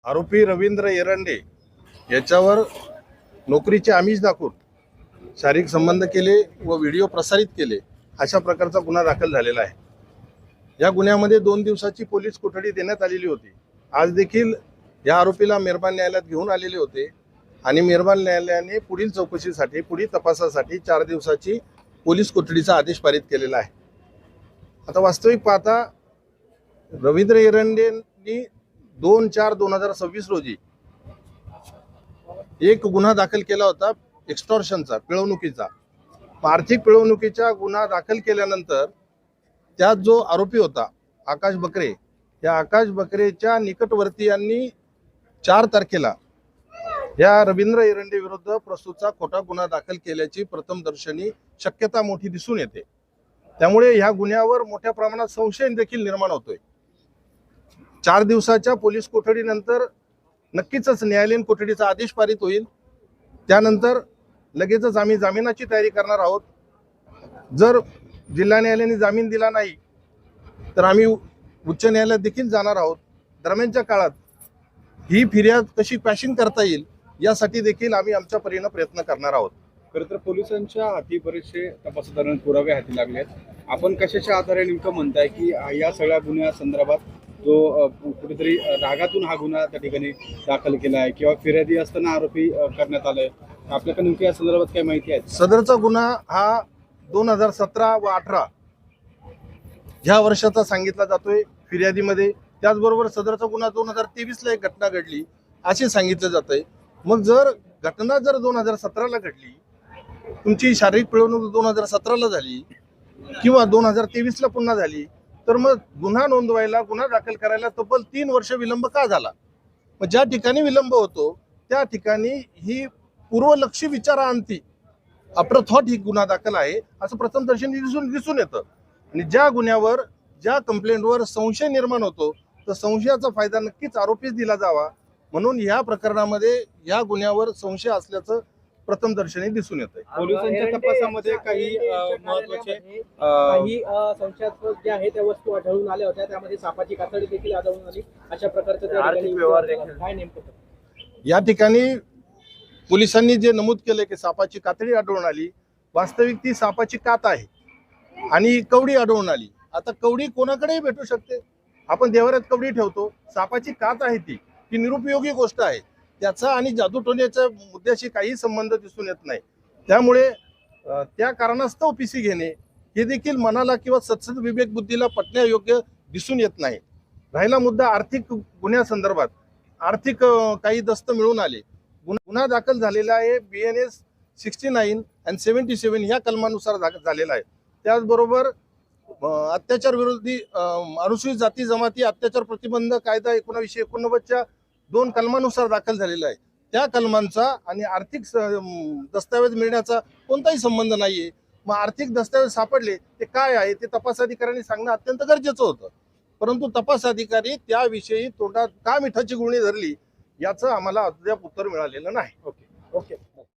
आरोपी रवींद्र एरंडे याच्यावर नोकरीचे आमिष दाखवून शारीरिक संबंध केले व व्हिडिओ प्रसारित केले अशा प्रकारचा गुन्हा दाखल झालेला आहे। या गुन्ह्यामध्ये 2 दिवसाची पोलीस कोठडी देण्यात आलेली होती। आज देखील या आरोपीला मेहरबान न्यायालयात घेऊन आलेले होते आणि मेहरबान न्यायालयाने पुढील चौकशीसाठी पुढील तपासासाठी 4 दिवसाची पोलीस कोठडीचा आदेश पारित केलेला आहे। आता वास्तविक पाहता रवींद्र एरंडेंनी 2/4/2026 रोजी एक गुन्हा दाखल केला होता एक्स्टॉर्शनचा, पिळवणुकीचा। आर्थिक पिळवणुकीचा गुन्हा दाखल केल्यानंतर त्यात जो आरोपी होता आकाश बकरे, या आकाश बकरेच्या निकटवर्तीयांनी 4 तारखेला या रवींद्र एरंडे विरुद्ध प्रस्तुतचा खोटा गुन्हा दाखल केल्याची प्रथमदर्शनी शक्यता मोठी दिसून येते। त्यामुळे ह्या गुन्ह्यावर मोठ्या प्रमाणात संशय देखील निर्माण होतोय। 4 दिवसाच्या पोलीस कोठडीनंतर नक्कीच न्यायालयीन कोठडीचा आदेश पारित होईल। त्यानंतर लगेचच आम्ही जामिनाची तयारी करणार आहोत। जर जिल्हा न्यायालयाने जामीन दिला नाही तर आम्ही उच्च न्यायालयात देखील जाणार आहोत। दरम्यानच्या काळात ही फिर्याद कशी पॅशिंग करता येईल यासाठी देखील आम्ही आमच्या परीने प्रयत्न करणार आहोत। खरं तर पोलिसांच्या हाती बरेचसे तपासादरम्यान पुरावे हाती लागले आहेत। आपण कशाच्या आधारे नेमकं म्हणताय की या सगळ्या गुन्ह्यासंदर्भात जो कुठेतरी रागातून हा गुन्हा त्या ठिकाणी दाखल केला आहे किंवा फिर्यादी असताना आरोपी करण्यात आलाय, आपल्याकडे नेमकी या संदर्भात काय माहिती आहे? सदरचा गुन्हा हा 2017 व 18 ह्या वर्षाचा सांगितला जातोय फिर्यादीमध्ये। त्याचबरोबर सदरचा गुन्हा 2023 ला एक घटना घडली असे सांगितलं जातंय। मग जर घटना 2017 ला घडली, तुमची शारीरिक पिळवणूक 2017 ला झाली किंवा 2023 ला पुन्हा झाली, तर मग गुन्हा नोंदवायला, गुन्हा दाखल करायला तब्बल 3 वर्ष विलंब का झाला? मग ज्या ठिकाणी विलंब होतो त्या ठिकाणी ही पूर्वलक्षी विचारांती आफ्टर थॉट ही गुन्हा दाखल आहे असं प्रथमदर्शनी दिसून येतं। आणि ज्या गुन्ह्यावर, ज्या कंप्लेंटवर संशय निर्माण होतो तर संशयाचा फायदा नक्कीच आरोपीच दिला जावा, म्हणून या प्रकरणामध्ये या गुन्ह्यावर संशय असल्याचं प्रथमदर्शनी दिसून येतंय। पोलिसांच्या तपासामध्ये काही महत्त्वाचे संशयास्पद जे आहे त्या वस्तू आढळून आल्या होत्या, त्यामध्ये सापाची कातडी देखील आढळून आली। अशा प्रकारचं काय नेमकं या ठिकाणी पोलिसांनी जे नमूद केले की सापाची कातडी आढळून आली, वास्तविक ती सापाची कात आहे आणि कवडी आढळून आली। आता कवडी कोणाकडेही भेटू शकते, आपण देवाऱ्यात कवडी ठेवतो, सापाची कात आहे ती निरुपयोगी गोष्ट आहे। त्याचा आणि जादूटोण्याच्या मुद्द्याशी काही संबंध दिसून येत नाही। त्यामुळे त्या कारणास्तव पीसी घेणे हे देखील मनाला किंवा सत्सद विवेक बुद्धीला पटण्यायोग्य दिसून येत नाही। राहिला मुद्दा आर्थिक गुन्ह्यासंदर्भात, आर्थिक काही दस्त मिळून आले, गुन्हा दाखल झालेला आहे BNS 69 आणि 77 या कलमानुसार झालेला आहे। त्याचबरोबर अत्याचार विरोधी अनुसूचित जाती जमाती अत्याचार प्रतिबंध कायदा 1989च्या 2 कलमानुसार दाखल झालेला आहे। त्या कलमांचा आणि आर्थिक दस्तावेज मिळण्याचा कोणताही संबंध नाहीये। मग आर्थिक दस्तावेज सापडले ते काय आहे ते तपास अधिकाऱ्यांनी सांगणं अत्यंत गरजेचं होतं, परंतु तपास अधिकारी त्याविषयी तोंडात का मिठाची गुळणी धरली याचं आम्हाला अद्याप उत्तर मिळालेलं नाही। ओके।